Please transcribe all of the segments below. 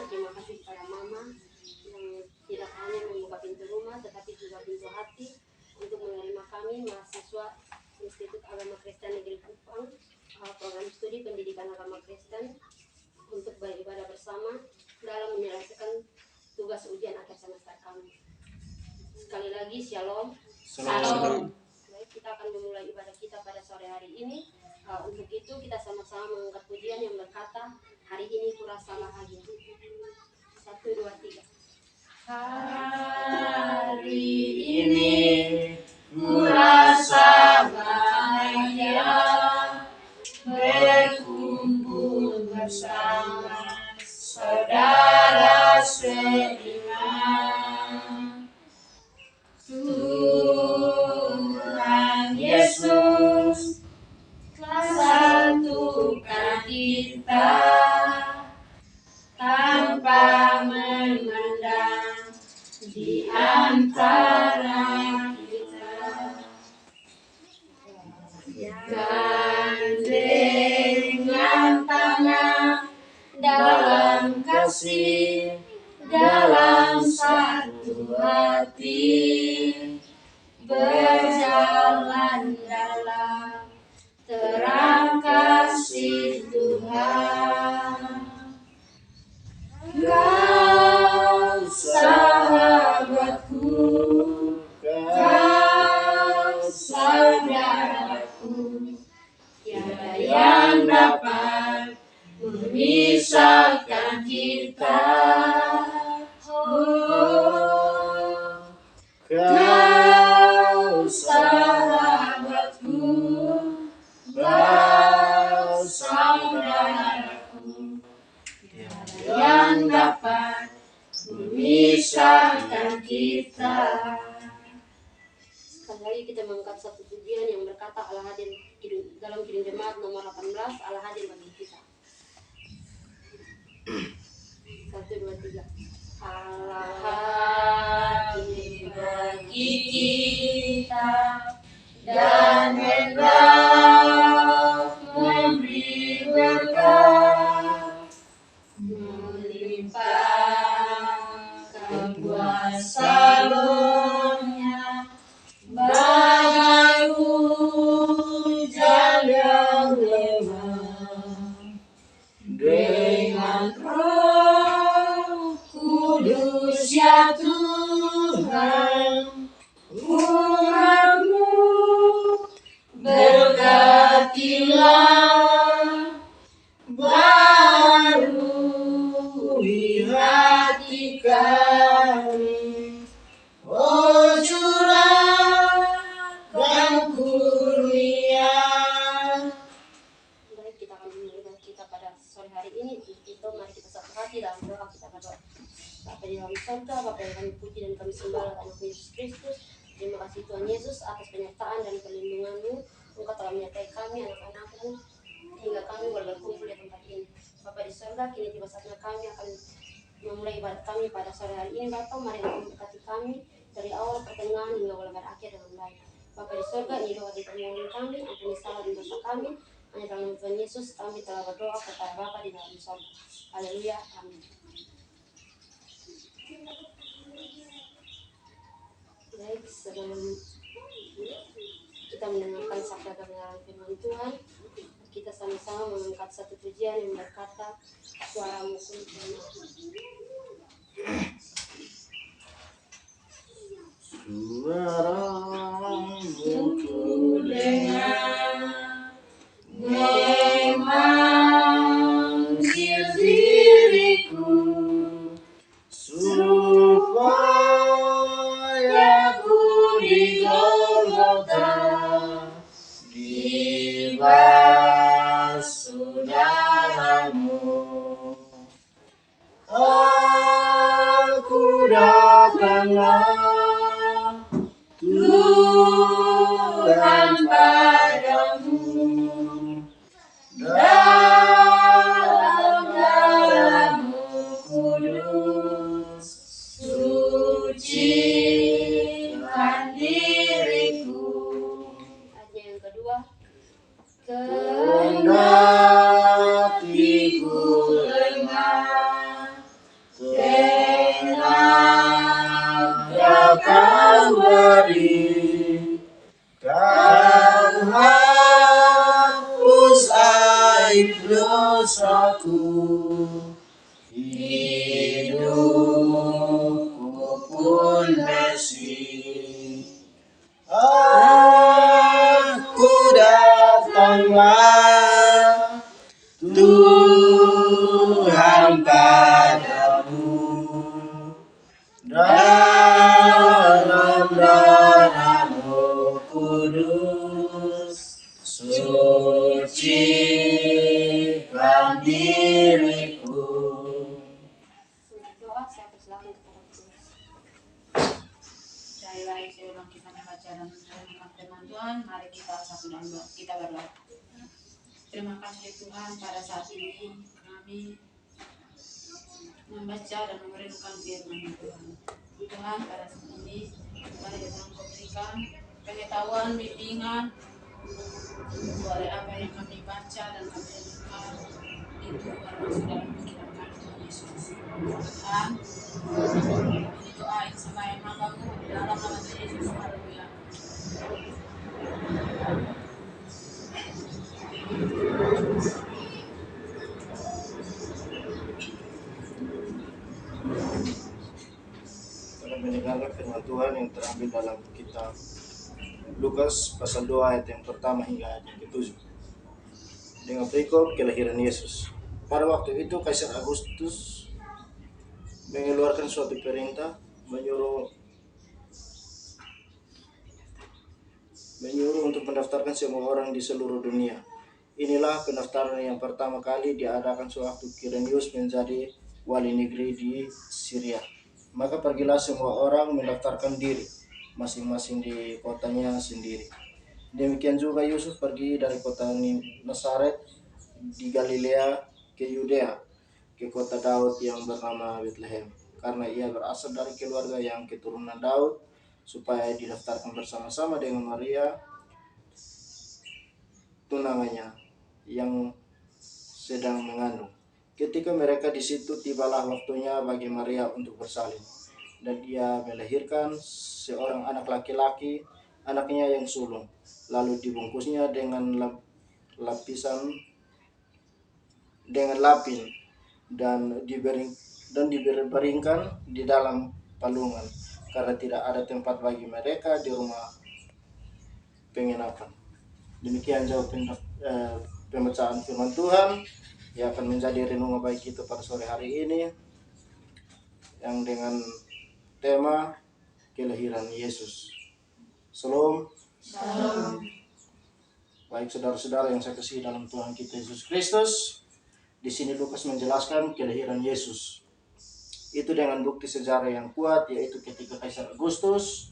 berterima kasih kepada Mama yang tidak hanya membuka pintu rumah tetapi juga pintu hati untuk menerima kami mahasiswa Institut Agama Kristen Negeri Kupang, program studi pendidikan agama Kristen, untuk beribadah bersama dalam menyelesaikan tugas ujian akhir semester kami. Sekali lagi Shalom. Salam. Baik, kita akan memulai ibadah kita pada sore hari ini. Untuk itu kita sama-sama mengangkat pujian yang berkata, hari ini kurasa bahagia. 1, 2, 3. Hari ini kurasa bahagia, berkumpul bersama saudara seiman. Tuhan Yesus telah satukan kita tanpa memandang di antara kita. Gandengan tangan dalam kasih, dalam satu hati, berjalan dalam terang kasih Tuhan. Kau sahabatku, kau saudaraku, tiada yang dapat memisahkan kita. Oh, kau sahabatku, kau saudaraku, yang dapat memisahkan kita. Sekali lagi kita mengangkat satu pujian yang berkata Allah hadir dalam Kidung Jemaat nomor 18, Allah hadir bagi kita. 1, 2, 3. Allah hadir Bagi kita dan hendak memberi berkat, melimpahkan kuasa Roh-Nya bagai hujan yang lebat, dengan Roh Kudus ya Tuhan, umat-Mu berkatilah, barui hati kami, oh curahkan kurnia. Baik, kita akan memulai kita pada sore hari ini. Itu mari kita satu hati dalam doa, kita berdoa. Bapa di dalam surga, Bapa yang kami puji dan kami sembah anak Yesus Kristus. Terima kasih Tuhan Yesus atas penyertaan dan perlindungan-Mu. Engkau telah menyertai kami, anak-anak-Mu, hingga kami boleh berkumpul di tempat ini. Bapa di surga, kini tiba saatnya kami akan memulai ibadah kami pada sore hari ini. Bapa, mari Engkau memberkati kami dari awal pertengahan hingga boleh berakhir dengan baik. Bapa di surga, ini doa di permohonan kami, ampuni salah dan dosa kami. Hanya dalam Tuhan Yesus kami telah berdoa kepada Bapa di dalam surga. Haleluya, amin. Baik, sebelum kita mendengarkan sabda kebenaran firman Tuhan, kita sama-sama mengangkat satu pujian yang berkata, suaramu pun tenang. Suaramu ku dengar, memanggil diriku, supaya ku di Golgota dibasuh darah-Mu. Aku datanglah Tuhan padamu, dalam darah-Mu kudus, sucikan diriku. Ayat yang kedua, Kendatiku lemah, Kalvari, Kau hapus aib dosaku, hidupku pun bersih. Aku datanglah Tuhan padamu, dalam darah-Mu kudus, sucikan diriku. Untuk doa saya persilakan kepada Tuhan. Sekali sebelum kita membaca dan merenungkan firman Tuhan, mari kita satu dan dua kita berdoa. Terima kasih Tuhan, pada saat ini kami membaca dan merenungkan firman Tuhan. Tuhan, pada saat ini mari Tuhan Kau berikan pengetahuan, bimbingan oleh apa yang kami baca dan kami renungkan itu termasuk dalam pikiran kami Tuhan Yesus. Tuhan, ini doa yang sama yang hamba-Mu di dalam nama Tuhan Yesus. Haleluya. Kita mendengarkan firman Tuhan yang terambil dalam kitab Lukas pasal 2 ayat yang pertama hingga ayat yang ke-7 dengan perikop kelahiran Yesus. Pada waktu itu Kaisar Agustus mengeluarkan suatu perintah menyuruh untuk mendaftarkan semua orang di seluruh dunia. Inilah pendaftaran yang pertama kali diadakan sewaktu Kirenius menjadi wali negeri di Syria. Maka pergilah semua orang mendaftarkan diri masing-masing di kotanya sendiri. Demikian juga Yusuf pergi dari kota Nazaret di Galilea ke Yudea, ke kota Daud yang bernama Bethlehem, karena ia berasal dari keluarga yang keturunan Daud, supaya didaftarkan bersama-sama dengan Maria tunangannya yang sedang mengandung. Ketika mereka di situ, tibalah waktunya bagi Maria untuk bersalin, dan ia melahirkan seorang anak laki-laki, anaknya yang sulung. Lalu dibungkusnya dengan lapin dan dibaringkan di dalam palungan, karena tidak ada tempat bagi mereka di rumah penginapan. Demikian jawab pembacaan firman Tuhan yang akan menjadi renungan bagi kita pada sore hari ini, yang dengan tema kelahiran Yesus. Shalom. Shalom. Baik saudara-saudara yang saya kasihi dalam Tuhan kita Yesus Kristus, di sini Lukas menjelaskan kelahiran Yesus. Itu dengan bukti sejarah yang kuat, yaitu ketika Kaisar Agustus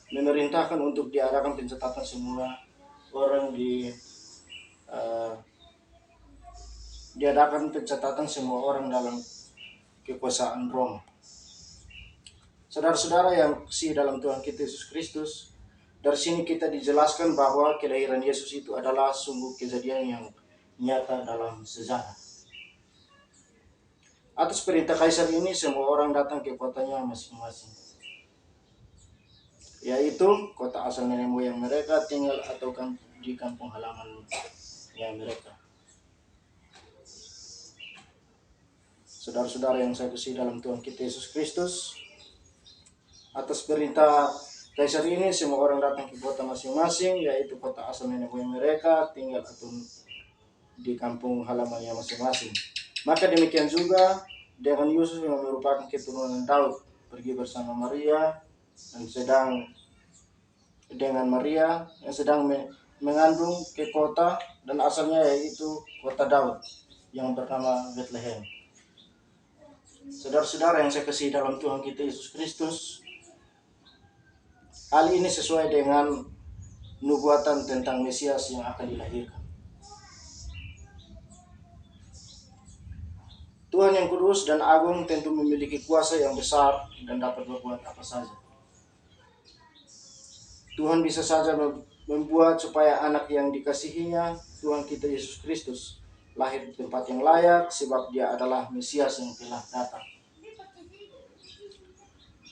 memerintahkan untuk diadakan pencatatan semua orang diadakan pencatatan semua orang dalam kekuasaan Roma. Saudara-saudara yang kasih dalam Tuhan kita Yesus Kristus, dari sini kita dijelaskan bahwa kelahiran Yesus itu adalah sungguh kejadian yang nyata dalam sejarah. Atas perintah Kaisar ini, semua orang datang ke kotanya masing-masing, yaitu kota asal nenek moyang mereka tinggal atau di kampung halamannya mereka. Saudara-saudara yang saya kasihi dalam Tuhan kita Yesus Kristus, atas perintah Kaisar ini semua orang datang ke kota masing-masing, yaitu kota asal nenek moyang mereka tinggal atau di kampung halamannya masing-masing. Maka demikian juga dengan Yusuf yang merupakan keturunan Daud, pergi bersama Maria yang sedang mengandung ke kota dan asalnya yaitu kota Daud yang bernama Bethlehem. Saudara-saudara yang saya kasihi dalam Tuhan kita Yesus Kristus, hal ini sesuai dengan nubuatan tentang Mesias yang akan dilahirkan. Tuhan yang kudus dan agung tentu memiliki kuasa yang besar dan dapat berbuat apa saja. Tuhan bisa saja membuat supaya anak yang dikasihinya, Tuhan kita Yesus Kristus, lahir di tempat yang layak, sebab dia adalah Mesias yang telah datang.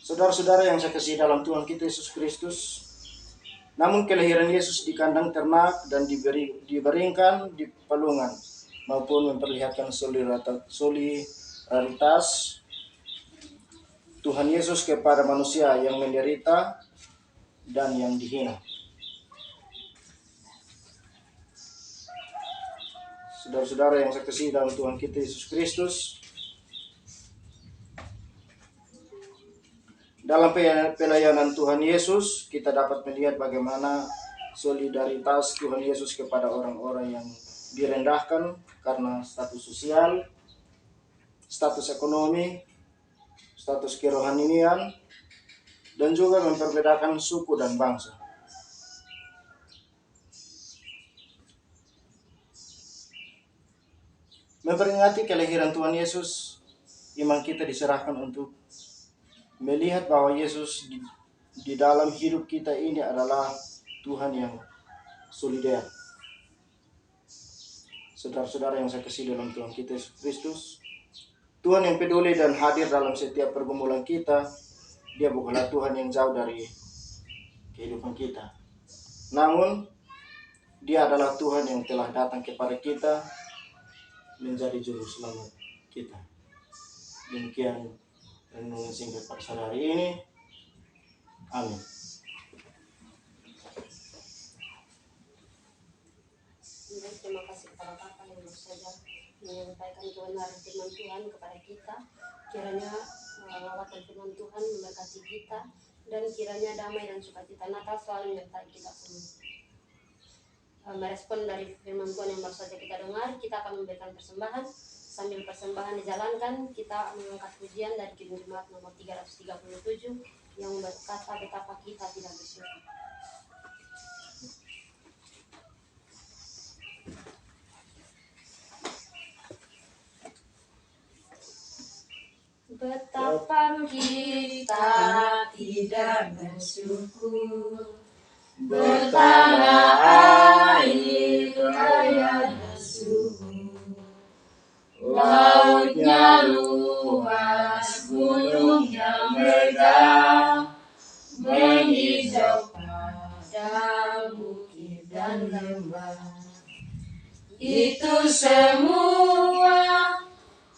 Saudara-saudara yang saya kasih dalam Tuhan kita Yesus Kristus, namun kelahiran Yesus di kandang ternak dan dibaringkan di palungan maupun memperlihatkan solidaritas Tuhan Yesus kepada manusia yang menderita dan yang dihina. Saudara-saudara yang saya kasih dalam Tuhan kita Yesus Kristus, dalam pelayanan Tuhan Yesus, kita dapat melihat bagaimana solidaritas Tuhan Yesus kepada orang-orang yang direndahkan karena status sosial, status ekonomi, status kerohanian, dan juga memperbedakan suku dan bangsa. Memperingati kelahiran Tuhan Yesus, iman kita diserahkan untuk melihat bahwa Yesus di dalam hidup kita ini adalah Tuhan yang solider. Saudara-saudara yang saya kasih dalam Tuhan kita Yesus Kristus, Tuhan yang peduli dan hadir dalam setiap pergumulan kita. Dia bukanlah Tuhan yang jauh dari kehidupan kita, namun Dia adalah Tuhan yang telah datang kepada kita menjadi juru selamat kita. Demikian renungan singkat pada hari ini. Amin. Terima kasih kepada Bapak yang baru saja menyampaikan kebenaran firman Tuhan kepada kita. Kiranya lawatan firman Tuhan memberkati kita, dan kiranya damai dan sukacita Natal selalu menyertai kita semua. Merespon dari firman Tuhan yang baru saja kita dengar, kita akan memberikan persembahan. Sambil persembahan dijalankan, kita mengangkat pujian dari Kidung Jemaat nomor 337 yang berkata betapa kita tidak bersyukur. Betapa kita tidak bersyukur, Bertanah air kaya dan subur, lautnya luas, gunungnya megah, menghijau padang bukit dan lembah. Itu semua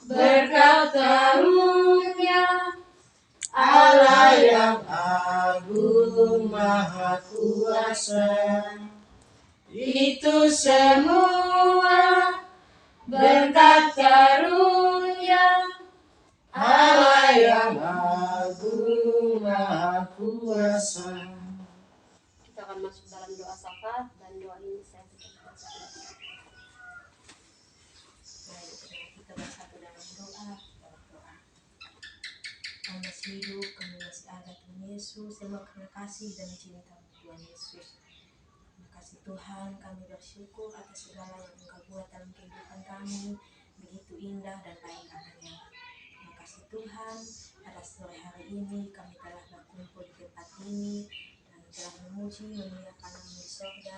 berkat karunia Allah yang agung maha kuasa. Itu semua berkat karunia Allah yang agung maha kuasa. Kita akan masuk dalam doa syafaat, dan doa ini saya tutup. Kita bersatu dalam doa. Kami masih hidup, kami masih ada Tuhan Yesus. Terima kasih dan cinta Tuhan Yesus. Terima kasih Tuhan, kami bersyukur atas segala yang Engkau buat dalam kehidupan kami. Begitu indah dan baik adanya. Terima kasih Tuhan, atas sore hari ini kami telah berkumpul di tempat ini dan telah memuji, memuliakan Nama di surga,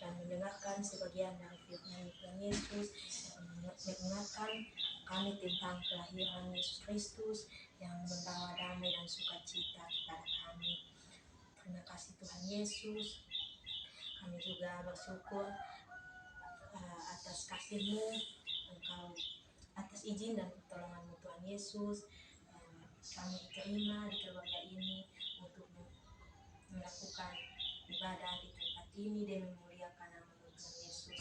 dan mendengarkan sebagian dari firman Tuhan Yesus yang mengingatkan kami tentang kelahiran Yesus Kristus yang membawa damai dan sukacita kepada kami. Terima kasih Tuhan Yesus. Kami juga bersyukur atas kasih-Mu, Engkau atas izin dan pertolongan-Mu Tuhan Yesus. Kami diterima di keluarga ini untuk melakukan ibadah di tempat ini dan memuliakan nama-Mu Tuhan Yesus.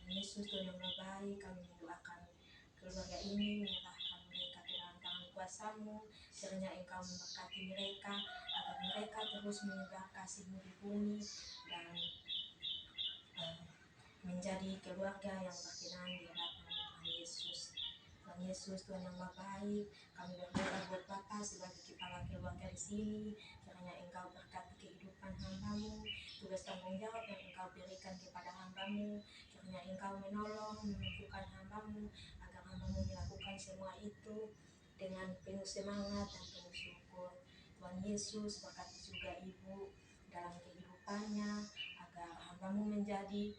Tuhan Yesus, Tuhan yang baik, kami mendoakan keluarga ini, menyerahkan mereka ke dalam tangan kuasa-Mu. Kiranya Engkau memberkati mereka, agar mereka terus menyebar kasih-Mu di bumi dan menjadi keluarga yang berkenan di hadapan Tuhan Yesus. Tuhan Yesus, Tuhan yang baik, kami berdoa buat Bapa sebagai kepala keluarga di sini. Kiranya Engkau berkati kehidupan hamba-Mu, tugas tanggung jawab yang Engkau berikan kepada hamba-Mu. Kiranya Engkau menolong, menumbuhkan hamba-Mu, agar hamba-Mu melakukan semua itu dengan penuh semangat dan penuh syukur. Tuhan Yesus, berkati juga Ibu dalam kehidupannya, agar hamba-Mu menjadi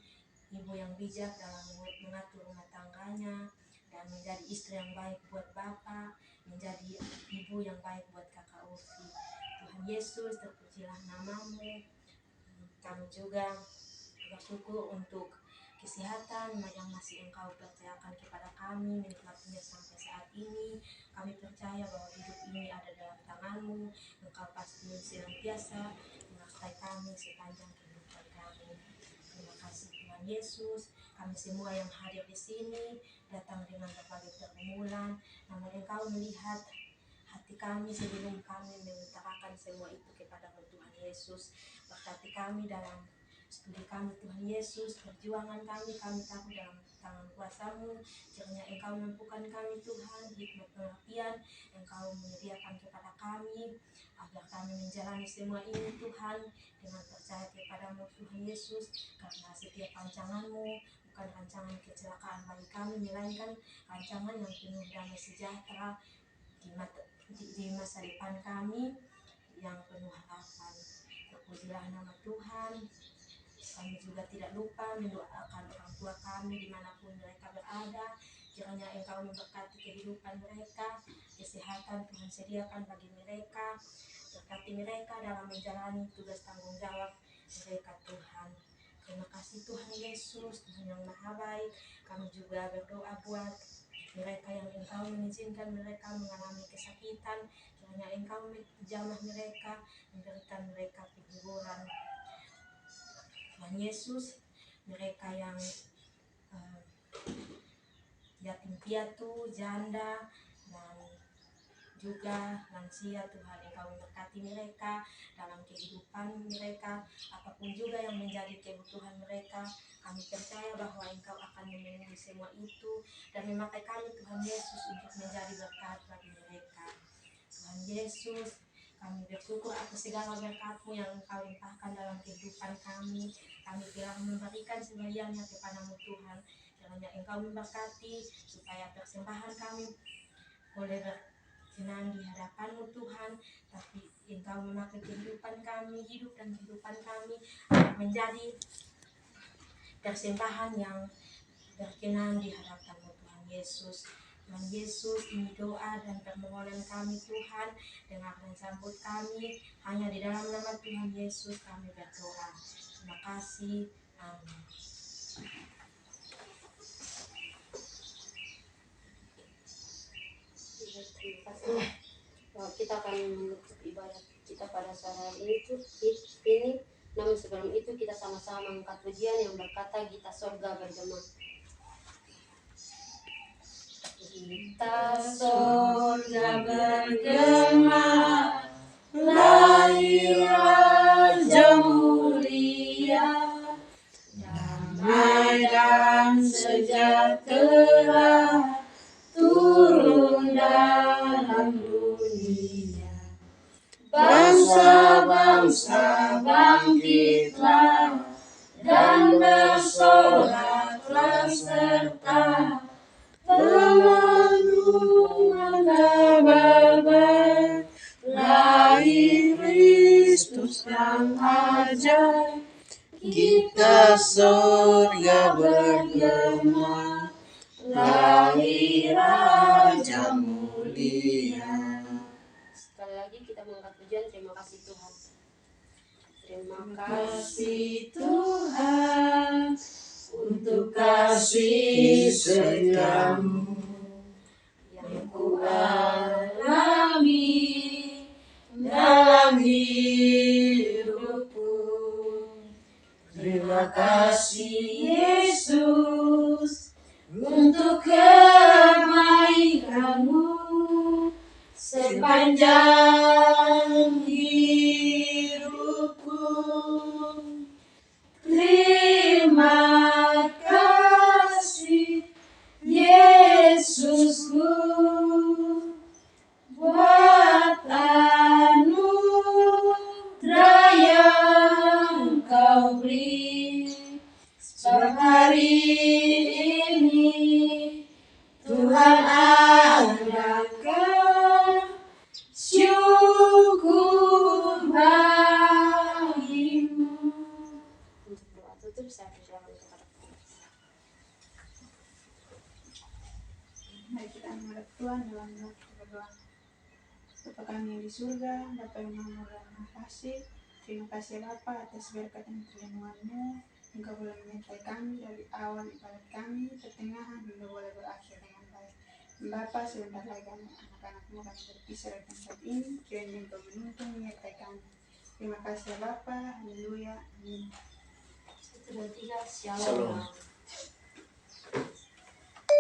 ibu yang bijak dalam mengatur rumah tangganya dan menjadi istri yang baik buat Bapa, menjadi ibu yang baik buat kakak Ufi. Tuhan Yesus, terpujilah namamu. Kami juga bersyukur untuk kesehatan yang masih Engkau percayakan kepada kami, menikmatinya sampai saat ini. Kami percaya bahwa hidup ini ada dalam tangan-Mu. Engkau pasti senantiasa menyertai kami sepanjang kehidupan kami. Terima kasih Tuhan Yesus. Kami semua yang hadir di sini datang dengan berbagai pergumulan, namun Engkau melihat hati kami sebelum kami mengutarakan semua itu kepada Tuhan Yesus. Berkati kami dalam studi kami Tuhan Yesus, perjuangan kami taruh dalam tangan kuasa-Mu. Kiranya Engkau mampukan kami Tuhan, hikmat pengertian Engkau menyediakan kepada kami, agar kami menjalani semua ini Tuhan, dengan percaya kepada-Mu Tuhan Yesus, karena setiap rancangan-Mu bukan rancangan kecelakaan bagi kami, melainkan rancangan yang penuh damai sejahtera di masa depan kami yang penuh harapan. Terpujilah nama Tuhan. Kami juga tidak lupa mendoakan orang tua kami dimanapun mereka berada. Kiranya Engkau memberkati kehidupan mereka, kesehatan Tuhan sediakan bagi mereka. Berkati mereka dalam menjalani tugas tanggung jawab mereka Tuhan. Terima kasih Tuhan Yesus, Tuhan yang maha baik. Kami juga berdoa buat mereka yang Engkau mengizinkan mereka mengalami kesakitan. Kiranya Engkau menjamah mereka, memberikan mereka kehiburan. Tuhan Yesus, mereka yang yatim piatu, janda, dan juga lansia, Tuhan Engkau memberkati mereka dalam kehidupan mereka, apapun juga yang menjadi kebutuhan mereka. Kami percaya bahwa Engkau akan memenuhi semua itu dan memakai kami Tuhan Yesus untuk menjadi berkat bagi mereka. Tuhan Yesus, kami bersyukur atas segala berkat-Mu yang Engkau limpahkan dalam kehidupan kami. Kami telah memberikan sebagiannya kepada-Mu Tuhan. Kiranya Engkau memberkati supaya persembahan kami boleh berkenan di hadapan-Mu Tuhan. Tapi Engkau memakai kehidupan kami, hidup dan kehidupan kami agar menjadi persembahan yang berkenan di hadapan-Mu Tuhan Yesus. Tuhan Yesus, ini doa dan permohonan kami Tuhan, dengar dan sambut kami, hanya di dalam nama Tuhan Yesus kami berdoa. Terima kasih. Amin. Terima kasih. Kita akan menutup ibadat kita pada sore hari ini. Namun sebelum itu kita sama-sama mengangkat pujian yang berkata Gita Sorga bergema. Gita sorga bergema, lahir Raja mulia, damai dan sejahtera turun dalam dunia. Bangsa-bangsa bangkitlah dan bersoraklah serta pemanduan kabar baik, lahir Kristus yang ajaib. Gita sorga bergema, lahir Raja mulia. Sekali lagi kita mengangkat pujian, terima kasih Tuhan. Terima kasih Tuhan untuk kasih setia-Mu yang Ku alami dalam hidupku. Terima kasih Yesus untuk kebaikan-Mu sepanjang hidupku. Terima kasih Yesusku buat anugerah yang Kau beri. Sebab hari berharap Tuhan dalam doa kita berdoa. Bapa kami yang di surga, Bapa yang maha murah dan maha kasih, terima kasih ya Bapa atas berkat dan perlindungan-Mu. Engkau boleh menyertai kami dari awal ibadat kami, pertengahan hingga boleh berakhir dengan baik. Bapa, sebentar lagi kami anak-anak-Mu kami berpisah dari tempat ini, kiranya Engkau menuntun menyertai kami. Terima kasih ya Bapa, haleluya, amin. Satu, dua, tiga, Shalom. shalom.